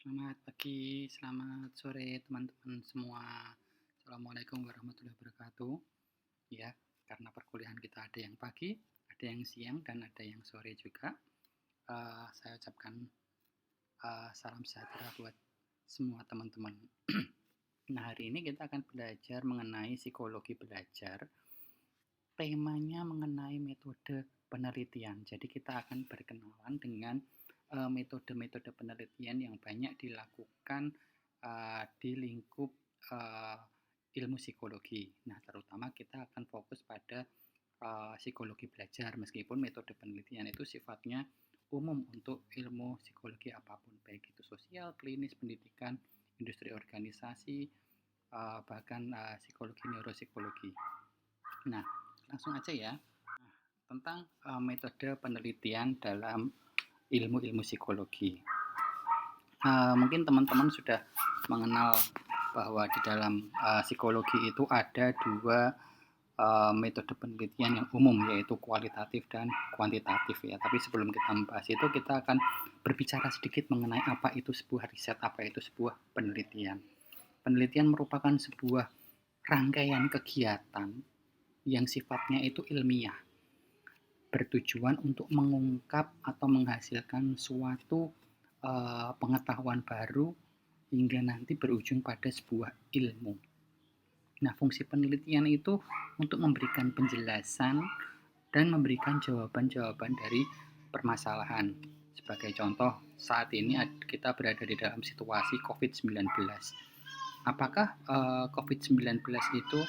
Selamat pagi, selamat sore teman-teman semua. Assalamualaikum warahmatullahi wabarakatuh. Ya, karena perkuliahan kita ada yang pagi, ada yang siang, dan ada yang sore juga. Saya ucapkan salam sejahtera buat semua teman-teman. Nah, hari ini kita akan belajar mengenai psikologi belajar. Temanya mengenai metode penelitian. Jadi kita akan berkenalan dengan metode-metode penelitian yang banyak dilakukan di lingkup uh, ilmu psikologi. Nah, terutama kita akan fokus pada psikologi belajar, meskipun metode penelitian itu sifatnya umum untuk ilmu psikologi apapun, baik itu sosial, klinis, pendidikan, industri organisasi, bahkan psikologi neuropsikologi. Nah, langsung aja ya. Tentang metode penelitian dalam ilmu-ilmu psikologi. Mungkin teman-teman sudah mengenal bahwa di dalam psikologi itu ada dua metode penelitian yang umum, yaitu kualitatif dan kuantitatif ya. Tapi sebelum kita membahas itu, kita akan berbicara sedikit mengenai apa itu sebuah riset, apa itu sebuah penelitian. Penelitian merupakan sebuah rangkaian kegiatan yang sifatnya itu ilmiah, bertujuan untuk mengungkap atau menghasilkan suatu pengetahuan baru hingga nanti berujung pada sebuah ilmu. Nah, fungsi penelitian itu untuk memberikan penjelasan dan memberikan jawaban-jawaban dari permasalahan. Sebagai contoh, saat ini kita berada di dalam situasi COVID-19. Apakah COVID-19 itu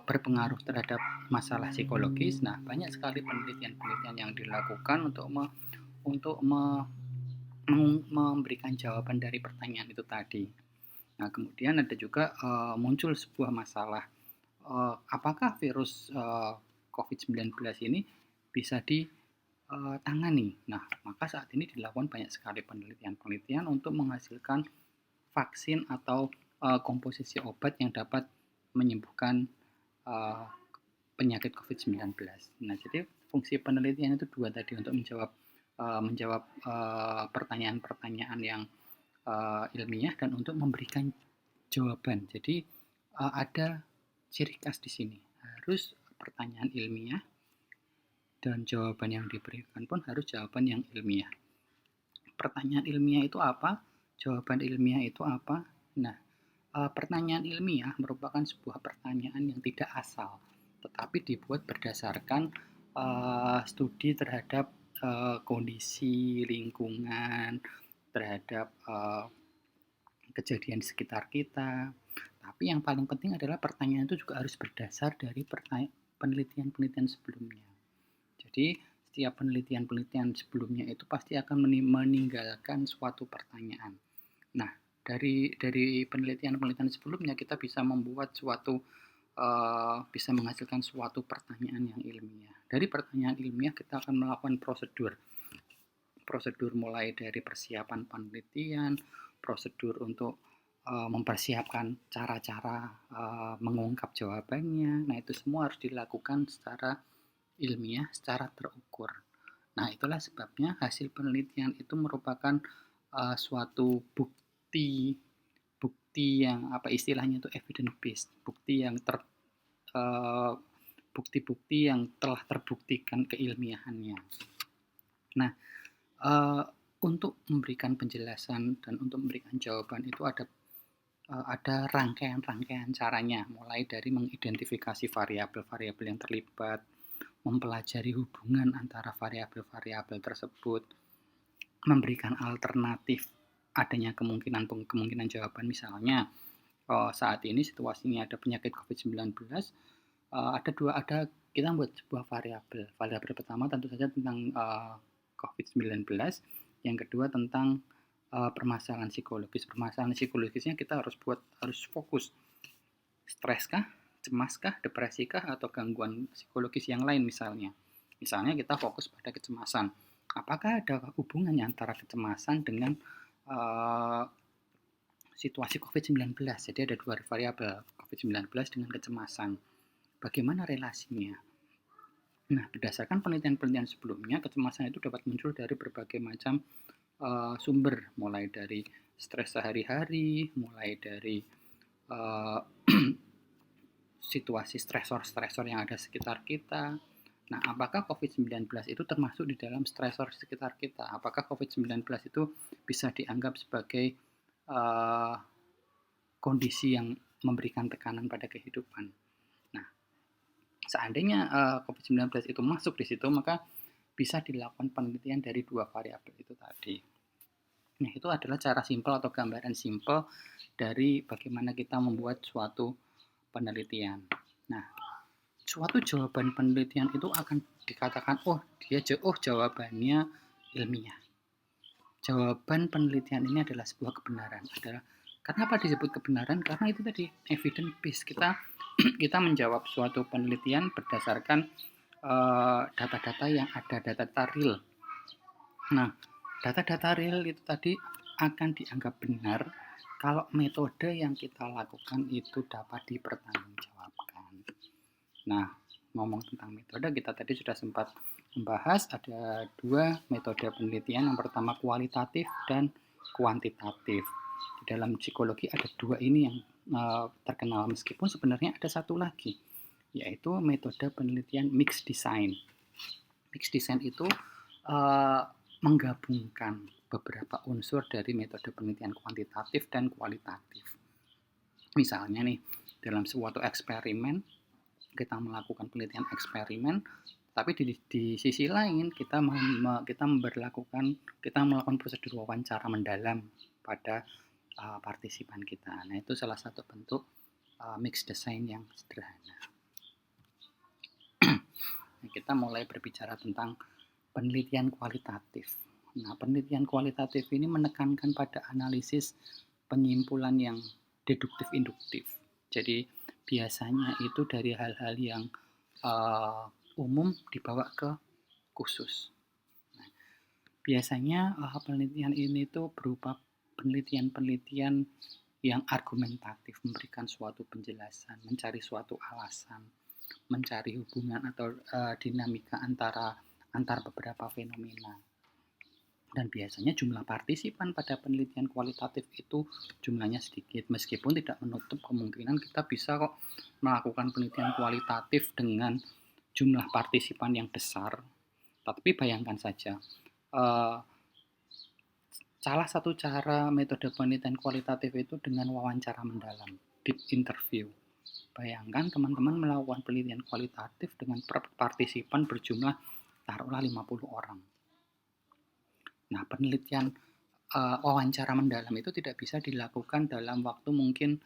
berpengaruh terhadap masalah psikologis? Nah, banyak sekali penelitian-penelitian yang dilakukan untuk memberikan jawaban dari pertanyaan itu tadi. Nah, kemudian ada juga muncul sebuah masalah, apakah virus COVID-19 ini bisa ditangani? Nah, maka saat ini dilakukan banyak sekali penelitian-penelitian untuk menghasilkan vaksin atau komposisi obat yang dapat menyembuhkan penyakit COVID-19. Nah, jadi fungsi penelitian itu dua tadi, untuk menjawab pertanyaan-pertanyaan yang ilmiah dan untuk memberikan jawaban. Jadi ada ciri khas di sini, harus pertanyaan ilmiah dan jawaban yang diberikan pun harus jawaban yang ilmiah. Pertanyaan ilmiah itu apa? Jawaban ilmiah itu apa? Nah, pertanyaan ilmiah merupakan sebuah pertanyaan yang tidak asal, tetapi dibuat berdasarkan studi terhadap kondisi lingkungan, terhadap kejadian di sekitar kita. Tapi yang paling penting adalah pertanyaan itu juga harus berdasar dari penelitian-penelitian sebelumnya. Jadi setiap penelitian-penelitian sebelumnya itu pasti akan meninggalkan suatu pertanyaan. Nah, dari penelitian-penelitian sebelumnya kita bisa membuat bisa menghasilkan suatu pertanyaan yang ilmiah. Dari pertanyaan ilmiah kita akan melakukan prosedur mulai dari persiapan penelitian, prosedur untuk mempersiapkan cara-cara mengungkap jawabannya. Nah, itu semua harus dilakukan secara ilmiah, secara terukur. Nah, itulah sebabnya hasil penelitian itu merupakan suatu bukti yang istilahnya itu evidence based, bukti-bukti yang telah terbuktikan keilmiahannya. Nah, untuk memberikan penjelasan dan untuk memberikan jawaban itu ada rangkaian-rangkaian caranya, mulai dari mengidentifikasi variabel-variabel yang terlibat, mempelajari hubungan antara variabel-variabel tersebut, memberikan alternatif adanya kemungkinan jawaban. Misalnya saat ini situasinya ada penyakit COVID-19, kita membuat sebuah variabel pertama tentu saja tentang COVID-19, yang kedua tentang permasalahan psikologisnya kita harus fokus, stres kah, cemas kah, depresi kah, atau gangguan psikologis yang lain. Misalnya kita fokus pada kecemasan. Apakah ada hubungannya antara kecemasan dengan situasi COVID-19? Jadi ada dua variabel, COVID-19 dengan kecemasan. Bagaimana relasinya? Nah, berdasarkan penelitian-penelitian sebelumnya, kecemasan itu dapat muncul dari berbagai macam sumber, mulai dari stres sehari-hari, mulai dari uh, situasi stresor-stresor yang ada sekitar kita. Nah, apakah COVID-19 itu termasuk di dalam stresor sekitar kita? Apakah COVID-19 itu bisa dianggap sebagai uh, kondisi yang memberikan tekanan pada kehidupan? Nah, seandainya COVID-19 itu masuk di situ, maka bisa dilakukan penelitian dari dua variabel itu tadi. Nah, itu adalah cara simpel atau gambaran simpel dari bagaimana kita membuat suatu penelitian. Nah, suatu jawaban penelitian itu akan dikatakan, jawabannya ilmiah. Jawaban penelitian ini adalah sebuah kebenaran. Kenapa disebut kebenaran? Karena itu tadi evidence based. Kita menjawab suatu penelitian berdasarkan data-data yang ada, data-data real. Nah, data-data real itu tadi akan dianggap benar kalau metode yang kita lakukan itu dapat dipertanggungjawabkan. Nah, ngomong tentang metode, kita tadi sudah sempat membahas ada dua metode penelitian. Yang pertama kualitatif dan kuantitatif. Di dalam psikologi ada dua ini yang terkenal, meskipun sebenarnya ada satu lagi, yaitu metode penelitian mixed design. Mixed design itu menggabungkan beberapa unsur dari metode penelitian kuantitatif dan kualitatif. Misalnya nih, dalam suatu eksperimen, kita melakukan penelitian eksperimen, tapi di sisi lain kita melakukan prosedur wawancara mendalam pada partisipan kita. Nah, itu salah satu bentuk mixed design yang sederhana. Nah, kita mulai berbicara tentang penelitian kualitatif. Nah, penelitian kualitatif ini menekankan pada analisis penyimpulan yang deduktif-induktif. Jadi biasanya itu dari hal-hal yang umum dibawa ke khusus. Nah, biasanya penelitian ini tuh berupa penelitian-penelitian yang argumentatif, memberikan suatu penjelasan, mencari suatu alasan, mencari hubungan atau dinamika antar beberapa fenomena. Dan biasanya jumlah partisipan pada penelitian kualitatif itu jumlahnya sedikit, meskipun tidak menutup kemungkinan kita bisa kok melakukan penelitian kualitatif dengan jumlah partisipan yang besar. Tapi bayangkan saja, salah satu cara metode penelitian kualitatif itu dengan wawancara mendalam, deep interview. Bayangkan teman-teman melakukan penelitian kualitatif dengan partisipan berjumlah taruhlah 50 orang. Nah, penelitian wawancara mendalam itu tidak bisa dilakukan dalam waktu mungkin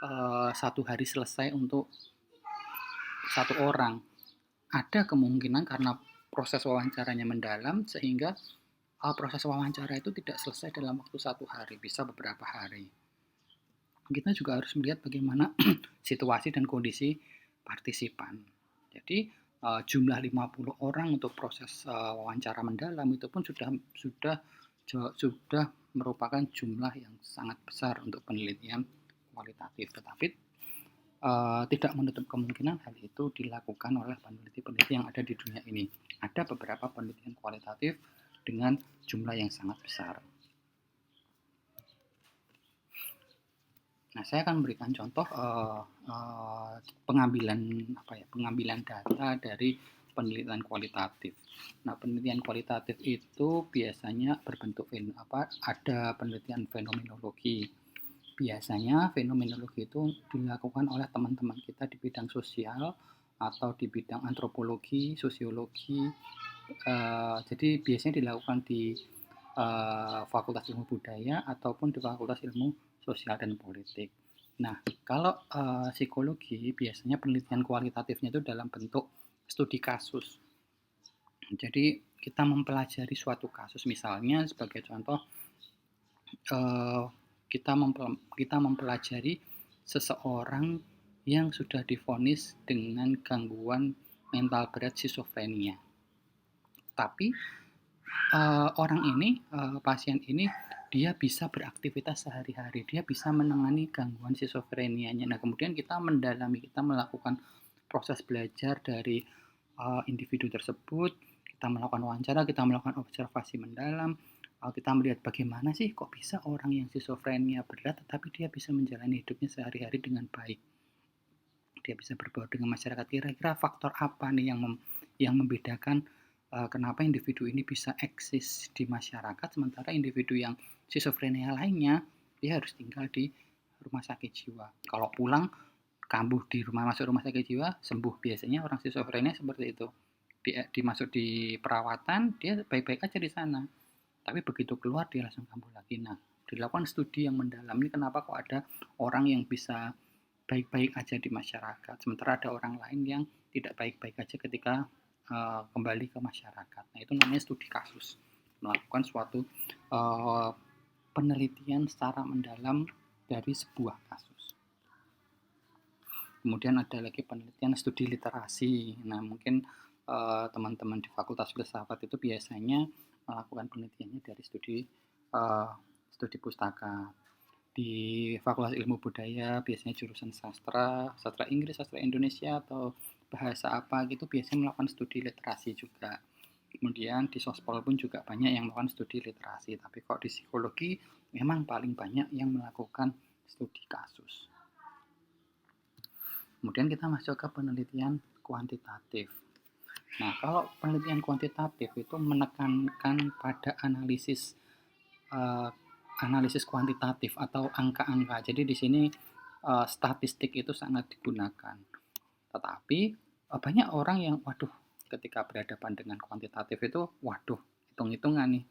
1 hari selesai untuk 1 orang. Ada kemungkinan karena proses wawancaranya mendalam sehingga proses wawancara itu tidak selesai dalam waktu 1 hari, bisa beberapa hari. Kita juga harus melihat bagaimana situasi dan kondisi partisipan. Jadi jumlah 50 orang untuk proses wawancara mendalam itu pun sudah merupakan jumlah yang sangat besar untuk penelitian kualitatif. Tetapi tidak menutup kemungkinan hal itu dilakukan oleh peneliti-peneliti yang ada di dunia ini. Ada beberapa penelitian kualitatif dengan jumlah yang sangat besar. Nah, saya akan memberikan contoh pengambilan data dari penelitian kualitatif. Nah, penelitian kualitatif itu biasanya berbentuk ada penelitian fenomenologi. Biasanya fenomenologi itu dilakukan oleh teman-teman kita di bidang sosial atau di bidang antropologi, sosiologi. Jadi biasanya dilakukan di Fakultas Ilmu Budaya ataupun di Fakultas Ilmu Sosial dan Politik. Nah, kalau psikologi biasanya penelitian kualitatifnya itu dalam bentuk studi kasus. Jadi kita mempelajari suatu kasus, misalnya sebagai contoh kita mempelajari seseorang yang sudah divonis dengan gangguan mental berat skizofrenia. Tapi pasien ini dia bisa beraktivitas sehari-hari, dia bisa menangani gangguan skizofrenianya. Nah, kemudian kita melakukan proses belajar dari individu tersebut, kita melakukan wawancara, kita melakukan observasi mendalam, Kalau kita melihat bagaimana sih kok bisa orang yang skizofrenia berat tetapi dia bisa menjalani hidupnya sehari-hari dengan baik. Dia bisa berbaur dengan masyarakat. Kira-kira faktor apa nih yang membedakan kenapa individu ini bisa eksis di masyarakat sementara individu yang skizofrenia lainnya dia harus tinggal di rumah sakit jiwa. Kalau pulang kambuh di rumah masuk rumah sakit jiwa sembuh, biasanya orang skizofrenia seperti itu. Dimasuk di perawatan dia baik-baik aja di sana, tapi begitu keluar dia langsung kambuh lagi. Nah, dilakukan studi yang mendalam ini kenapa kok ada orang yang bisa baik-baik aja di masyarakat sementara ada orang lain yang tidak baik-baik aja ketika kembali ke masyarakat. Nah, itu namanya studi kasus, melakukan suatu penelitian secara mendalam dari sebuah kasus. Kemudian ada lagi penelitian studi literasi. Nah, mungkin teman-teman di Fakultas Filsafat itu biasanya melakukan penelitiannya dari studi pustaka. Di Fakultas Ilmu Budaya biasanya jurusan sastra Inggris, sastra Indonesia atau bahasa apa gitu biasanya melakukan studi literasi juga. Kemudian di Sospol pun juga banyak yang melakukan studi literasi, tapi kok di psikologi memang paling banyak yang melakukan studi kasus. Kemudian kita masuk ke penelitian kuantitatif. Nah, kalau penelitian kuantitatif itu menekankan pada analisis kuantitatif atau angka-angka. Jadi di sini statistik itu sangat digunakan. Tetapi banyak orang yang ketika berhadapan dengan kuantitatif itu hitung-hitungan nih.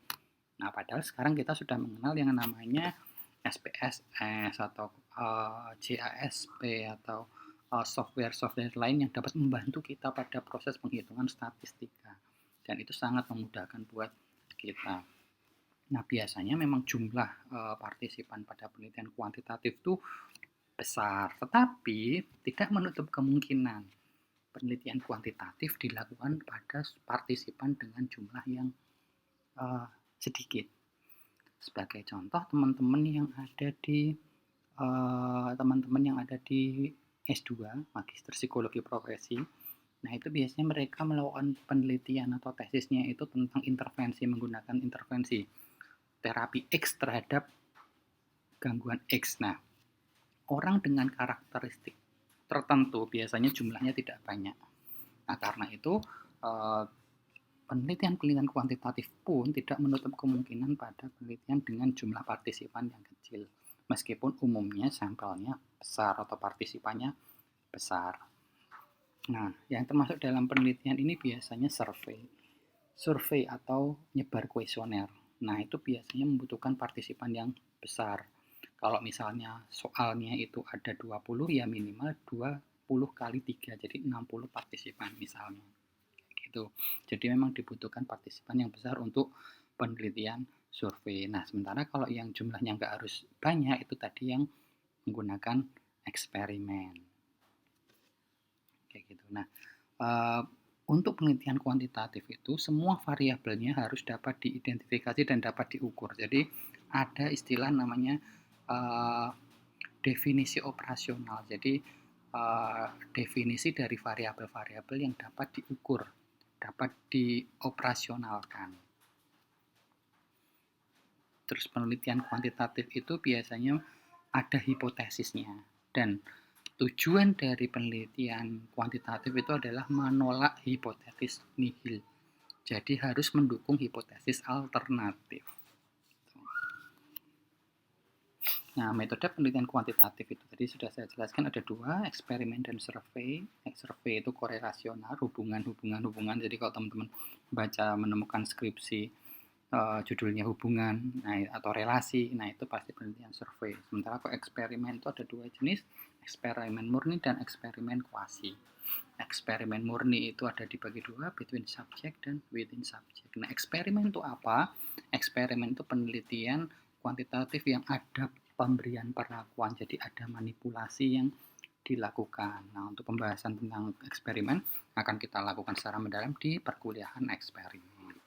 Nah, padahal sekarang kita sudah mengenal yang namanya SPSS atau JASP atau software lain yang dapat membantu kita pada proses penghitungan statistika, dan itu sangat memudahkan buat kita. Nah, biasanya memang jumlah partisipan pada penelitian kuantitatif itu besar, tetapi tidak menutup kemungkinan penelitian kuantitatif dilakukan pada partisipan dengan jumlah yang sedikit. Sebagai contoh, teman-teman yang ada di S2, Magister Psikologi Progresi. Nah, itu biasanya mereka melakukan penelitian atau tesisnya itu tentang menggunakan intervensi terapi X terhadap gangguan X. Nah, orang dengan karakteristik tertentu biasanya jumlahnya tidak banyak. Nah, karena itu penelitian kuantitatif pun tidak menutup kemungkinan pada penelitian dengan jumlah partisipan yang kecil, meskipun umumnya sampelnya besar atau partisipannya besar. Nah, yang termasuk dalam penelitian ini biasanya survei atau nyebar kuesioner. Nah, itu biasanya membutuhkan partisipan yang besar. Kalau misalnya soalnya itu ada 20, ya minimal 20 kali 3, jadi 60 partisipan misalnya. Gitu. Jadi memang dibutuhkan partisipan yang besar untuk penelitian survei. Nah, sementara kalau yang jumlahnya nggak harus banyak, itu tadi yang menggunakan eksperimen. Kayak gitu. Nah, untuk penelitian kuantitatif itu semua variabelnya harus dapat diidentifikasi dan dapat diukur. Jadi ada istilah namanya definisi operasional. Jadi definisi dari variabel-variabel yang dapat diukur, dapat dioperasionalkan. Terus penelitian kuantitatif itu biasanya ada hipotesisnya, dan tujuan dari penelitian kuantitatif itu adalah menolak hipotesis nihil. Jadi harus mendukung hipotesis alternatif. Nah, metode penelitian kuantitatif itu tadi sudah saya jelaskan ada dua, eksperimen dan survei. Survei itu korelasional, hubungan. Jadi kalau teman-teman baca menemukan skripsi judulnya hubungan, nah, atau relasi, nah itu pasti penelitian survei. Sementara kalau eksperimen itu ada dua jenis, eksperimen murni dan eksperimen kuasi. Eksperimen murni itu ada dibagi dua, between subject dan within subject. Nah, eksperimen itu apa? Eksperimen itu penelitian kuantitatif yang ada pemberian perlakuan, jadi ada manipulasi yang dilakukan. Nah, untuk pembahasan tentang eksperimen akan kita lakukan secara mendalam di perkuliahan eksperimen.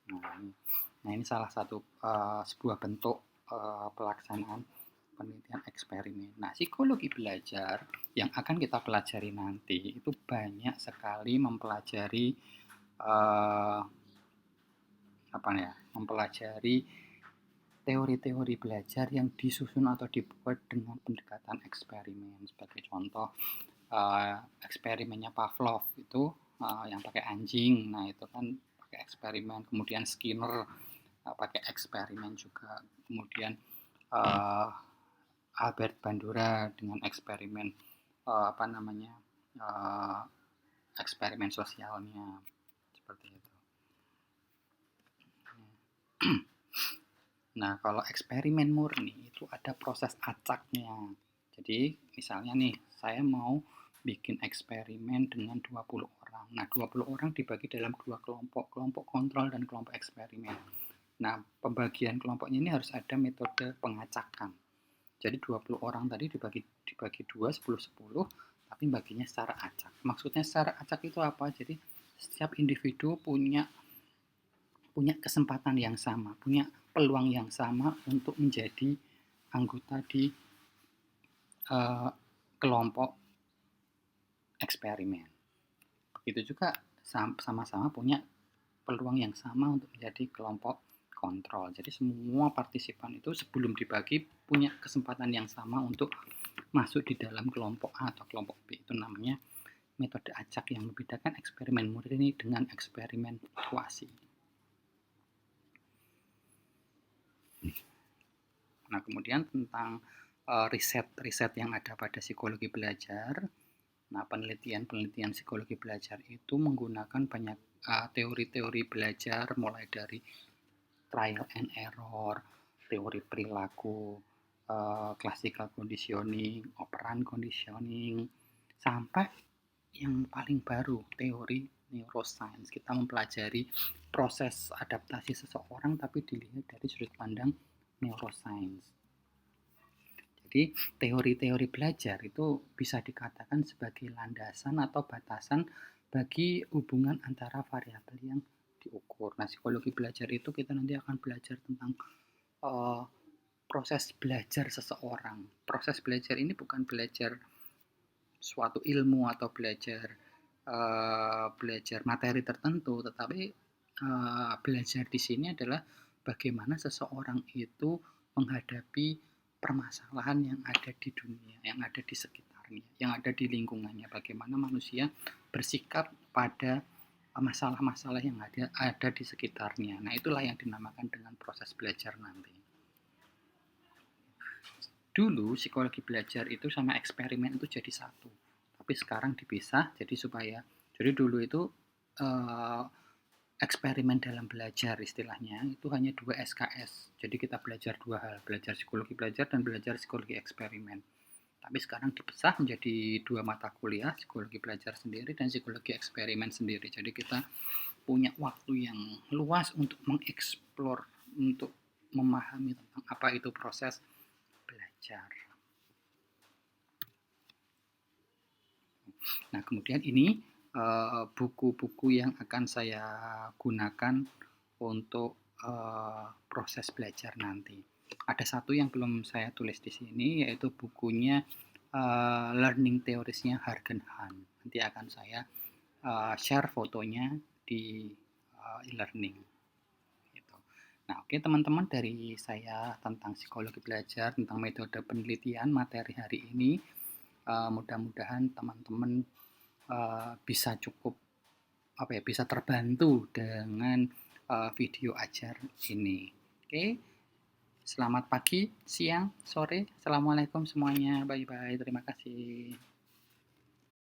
Nah, ini salah satu sebuah bentuk pelaksanaan penelitian eksperimen. Nah, psikologi belajar yang akan kita pelajari nanti itu banyak sekali mempelajari mempelajari teori-teori belajar yang disusun atau dibuat dengan pendekatan eksperimen. Sebagai contoh, eksperimennya Pavlov itu yang pakai anjing, nah itu kan pakai eksperimen. Kemudian Skinner pakai eksperimen juga. Kemudian Albert Bandura dengan eksperimen eksperimen sosialnya seperti itu. Nah, kalau eksperimen murni itu ada proses acaknya. Jadi, misalnya nih, saya mau bikin eksperimen dengan 20 orang. Nah, 20 orang dibagi dalam dua kelompok, kelompok kontrol dan kelompok eksperimen. Nah, pembagian kelompoknya ini harus ada metode pengacakan. Jadi 20 orang tadi dibagi 2, 10, 10, tapi baginya secara acak. Maksudnya secara acak itu apa? Jadi setiap individu punya kesempatan yang sama, punya peluang yang sama untuk menjadi anggota di kelompok eksperimen. Begitu juga sama-sama punya peluang yang sama untuk menjadi kelompok kontrol. Jadi semua partisipan itu sebelum dibagi punya kesempatan yang sama untuk masuk di dalam kelompok A atau kelompok B. Itu namanya metode acak yang membedakan eksperimen murni dengan eksperimen kuasi. Nah, kemudian tentang riset yang ada pada psikologi belajar. Nah, penelitian psikologi belajar itu menggunakan banyak teori-teori belajar, mulai dari trial and error, teori perilaku, classical conditioning, operant conditioning, sampai yang paling baru, teori neuroscience. Kita mempelajari proses adaptasi seseorang tapi dilihat dari sudut pandang neuroscience. Jadi teori-teori belajar itu bisa dikatakan sebagai landasan atau batasan bagi hubungan antara variabel yang diukur. Nah, psikologi belajar itu kita nanti akan belajar tentang proses belajar seseorang. Proses belajar ini bukan belajar suatu ilmu atau belajar materi tertentu, tetapi belajar di sini adalah bagaimana seseorang itu menghadapi permasalahan yang ada di dunia, yang ada di sekitarnya, yang ada di lingkungannya. Bagaimana manusia bersikap pada masalah-masalah yang ada di sekitarnya. Nah, itulah yang dinamakan dengan proses belajar nanti. Dulu psikologi belajar itu sama eksperimen itu jadi satu, tapi sekarang dipisah. Jadi dulu itu eksperimen dalam belajar istilahnya itu hanya 2 SKS. Jadi kita belajar 2 hal, belajar psikologi belajar dan belajar psikologi eksperimen. Tapi sekarang dipisah menjadi 2 mata kuliah, psikologi belajar sendiri dan psikologi eksperimen sendiri. Jadi kita punya waktu yang luas untuk mengeksplor, untuk memahami tentang apa itu proses belajar. Nah, kemudian ini buku-buku yang akan saya gunakan untuk proses belajar nanti. Ada satu yang belum saya tulis di sini, yaitu bukunya Learning Theories-nya Hargen Han. Nanti akan saya share fotonya di e-learning. Gitu. Nah, oke teman-teman, dari saya tentang psikologi belajar, tentang metode penelitian materi hari ini, mudah-mudahan teman-teman bisa bisa terbantu dengan video ajar ini. Oke, selamat pagi, siang, sore. Assalamualaikum semuanya. Bye bye. Terima kasih.